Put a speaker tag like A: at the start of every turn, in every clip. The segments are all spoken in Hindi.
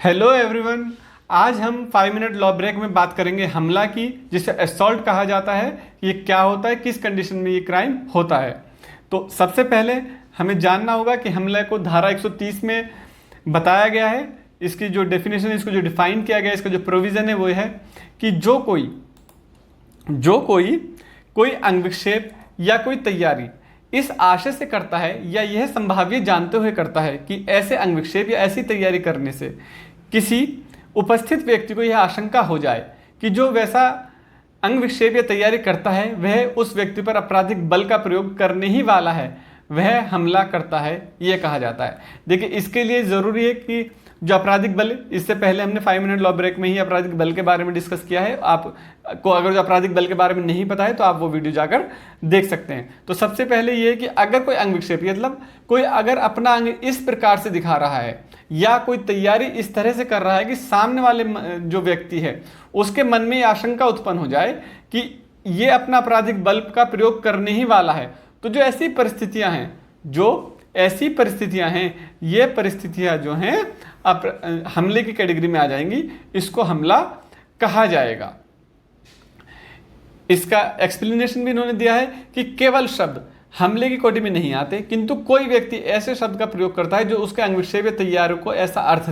A: Hello everyone. आज हम 5 मिनट लॉ ब्रेक में बात करेंगे हमला की, जिसे असॉल्ट कहा जाता है। ये क्या होता है, किस कंडीशन में ये क्राइम होता है। तो सबसे पहले हमें जानना होगा कि हमले को धारा 130 में बताया गया है। इसकी जो डेफिनेशन है, इसको जो डिफाइन किया गया है, इसका जो प्रोविज़न है वो है कि जो कोई अंग विक्षेप या कोई तैयारी इस आशय से करता है या यह संभाव्य जानते हुए करता है कि ऐसे अंग विक्षेप या ऐसी तैयारी करने से किसी उपस्थित व्यक्ति को यह आशंका हो जाए कि जो वैसा अंग विक्षेप या तैयारी करता है वह उस व्यक्ति पर आपराधिक बल का प्रयोग करने ही वाला है, वह हमला करता है, यह कहा जाता है। देखिए, इसके लिए ज़रूरी है कि जो आपराधिक बल, इससे पहले हमने 5 मिनट लॉ ब्रेक में ही आपराधिक बल के बारे में डिस्कस किया है। आपको अगर जो आपराधिक बल के बारे में नहीं पता है तो आप वो वीडियो जाकर देख सकते हैं। तो सबसे पहले ये है कि अगर कोई अंग विक्षेप, मतलब कोई अगर अपना अंग इस प्रकार से दिखा रहा है या कोई तैयारी इस तरह से कर रहा है कि सामने वाले जो व्यक्ति है उसके मन में यह आशंका उत्पन्न हो जाए कि ये अपना आपराधिक बल का प्रयोग करने ही वाला है, तो जो ऐसी परिस्थितियां हैं, ये परिस्थितियां जो हैं हमले की कैटेगरी में आ जाएंगी। इसको हमला कहा जाएगा। इसका एक्सप्लेनेशन भी इन्होंने दिया है कि केवल शब्द हमले की कोटि में नहीं आते, किंतु कोई व्यक्ति ऐसे शब्द का प्रयोग करता है जो उसके अंग विक्षेप या तैयारी को ऐसा अर्थ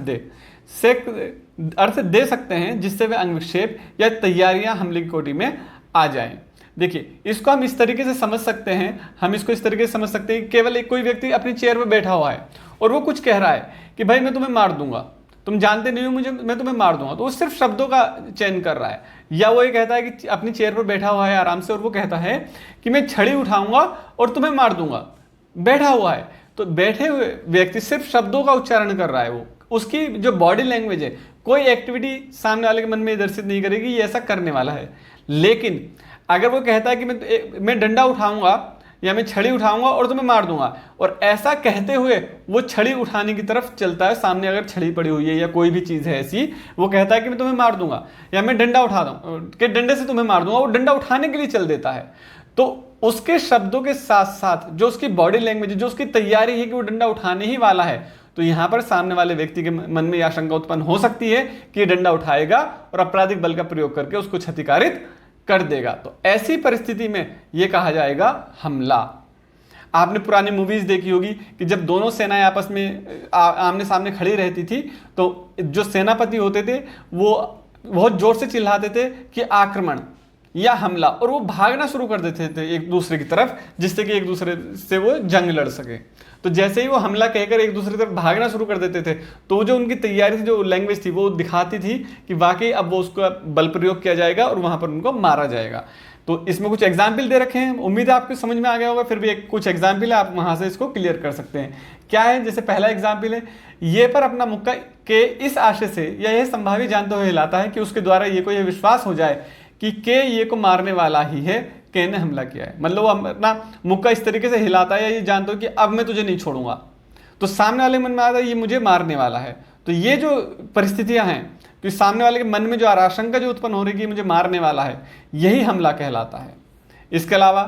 A: दे सकते हैं जिससे वे अंग विक्षेप या तैयारियां हमले की कोटि में आ जाएं। देखिए, इसको हम इस तरीके से समझ सकते हैं, कि केवल कोई व्यक्ति अपनी चेयर पर बैठा हुआ है और वो कुछ कह रहा है कि भाई मैं तुम्हें मार दूंगा, तुम जानते नहीं हो मुझे, मैं तुम्हें मार दूंगा। तो वो सिर्फ शब्दों का चयन कर रहा है। या वो ये कहता है कि अपनी चेयर पर बैठा हुआ है आराम से और वो कहता है कि मैं छड़ी उठाऊंगा और तुम्हें मार दूंगा, बैठा हुआ है। तो बैठे हुए व्यक्ति सिर्फ शब्दों का उच्चारण कर रहा है। वो उसकी जो बॉडी लैंग्वेज है, कोई एक्टिविटी सामने वाले के मन में दर्शित नहीं करेगी ये ऐसा करने वाला है। लेकिन अगर वो कहता है कि मैं डंडा उठाऊंगा या मैं छड़ी उठाऊंगा और तुम्हें मार दूंगा, और ऐसा कहते हुए वो छड़ी उठाने की तरफ चलता है, सामने अगर छड़ी पड़ी हुई है या कोई भी चीज़ है ऐसी, वो कहता है कि मैं तुम्हें मार दूंगा या मैं डंडा उठा दूँ कि डंडे से तुम्हें मार दूंगा, वो डंडा उठाने के लिए चल देता है। तो उसके शब्दों के साथ साथ जो उसकी बॉडी लैंग्वेज, जो उसकी तैयारी है कि वो डंडा उठाने ही वाला है, तो यहाँ पर सामने वाले व्यक्ति के मन में यह आशंका उत्पन्न हो सकती है कि ये डंडा उठाएगा और आपराधिक बल का प्रयोग करके उसको क्षतिकारित कर देगा। तो ऐसी परिस्थिति में यह कहा जाएगा हमला। आपने पुरानी मूवीज देखी होगी कि जब दोनों सेनाएं आपस में आमने सामने खड़ी रहती थी, तो जो सेनापति होते थे वो बहुत जोर से चिल्लाते थे कि आक्रमण या हमला, और वो भागना शुरू कर देते थे एक दूसरे की तरफ, जिससे कि एक दूसरे से वो जंग लड़ सके। तो जैसे ही वो हमला कहकर एक दूसरे की तरफ भागना शुरू कर देते थे, तो जो उनकी तैयारी थी, जो लैंग्वेज थी, वो दिखाती थी कि वाकई अब वो उसका बल प्रयोग किया जाएगा और वहां पर उनको मारा जाएगा। तो इसमें कुछ एग्जाम्पल दे रखे हैं, उम्मीद है आपको समझ में आ गया होगा। फिर भी कुछ एग्जाम्पल है, आप वहां से इसको क्लियर कर सकते हैं। क्या है, जैसे पहला एग्जाम्पल है, ये पर अपना मुक्का के इस आशय से या यह संभावित जानते हुए हिलाता है कि उसके द्वारा ये को यह विश्वास हो जाए कि के ये को मारने वाला ही है, के ने हमला किया है। मतलब वो अपना मुक्का इस तरीके से हिलाता है या ये जानते हो कि अब मैं तुझे नहीं छोड़ूंगा, तो सामने वाले मन में आता है ये मुझे मारने वाला है। तो ये जो परिस्थितियां हैं कि सामने वाले के मन में जो आशंका जो उत्पन्न हो रही है कि मुझे मारने वाला है, यही हमला कहलाता है। इसके अलावा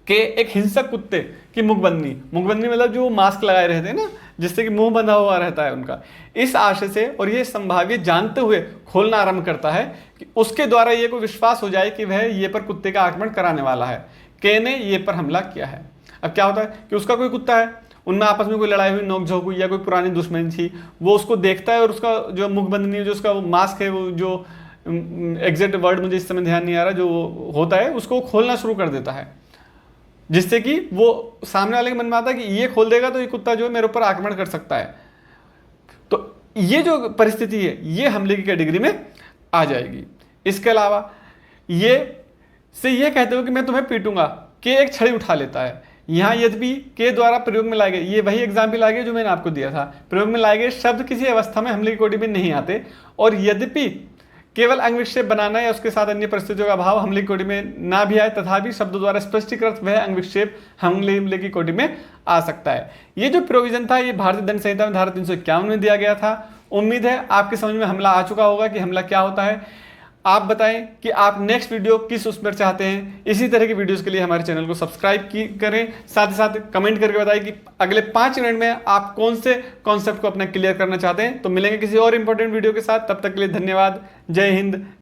A: के एक हिंसक कुत्ते की मुखबंदी मतलब जो मास्क लगाए रहते हैं ना, जिससे कि मुंह बंधा हुआ रहता है उनका, इस आशय से और ये संभाव्य जानते हुए खोलना आरंभ करता है कि उसके द्वारा ये को विश्वास हो जाए कि वह ये पर कुत्ते का आक्रमण कराने वाला है, के ने ये पर हमला किया है। अब क्या होता है कि उसका कोई कुत्ता है, उनमें आपस में कोई लड़ाई हुई, नोकझोंक हुई या कोई पुरानी दुश्मनी थी, वो उसको देखता है और उसका जो मुखबंदी, जो उसका मास्क है, वो जो एग्जैक्ट वर्ड मुझे इस समय ध्यान नहीं आ रहा, जो होता है उसको खोलना शुरू कर देता है, जिससे कि वो सामने वाले के मन में आता है कि ये खोल देगा तो ये कुत्ता जो है मेरे ऊपर आक्रमण कर सकता है। तो ये जो परिस्थिति है ये हमले की कैटेगरी में आ जाएगी। इसके अलावा ये कहते हो कि मैं तुम्हें पीटूंगा, के एक छड़ी उठा लेता है। यहाँ यद्यपि के द्वारा प्रयोग में लाए गए, ये वही एग्जाम्पल आ गया जो मैंने आपको दिया था, प्रयोग में लाए गए शब्द किसी अवस्था में हमले की कोटि में नहीं आते, और यद्यपि केवल अंग विक्षेप बनाना या उसके साथ अन्य परिस्थितियों का अभाव हमले की कोटि में ना भी आए, तथापि शब्द द्वारा स्पष्टीकृत वह अंग विक्षेप हमले की कोटि में आ सकता है। ये जो प्रोविजन था ये भारतीय दंड संहिता में धारा 351 में दिया गया था। उम्मीद है आपके समझ में हमला आ चुका होगा कि हमला क्या होता है। आप बताएं कि आप नेक्स्ट वीडियो किस उस पर चाहते हैं। इसी तरह की वीडियोस के लिए हमारे चैनल को सब्सक्राइब करें, साथ ही साथ कमेंट करके बताएं कि अगले 5 मिनट में आप कौन से कॉन्सेप्ट को अपना क्लियर करना चाहते हैं। तो मिलेंगे किसी और इंपॉर्टेंट वीडियो के साथ, तब तक के लिए धन्यवाद। जय हिंद।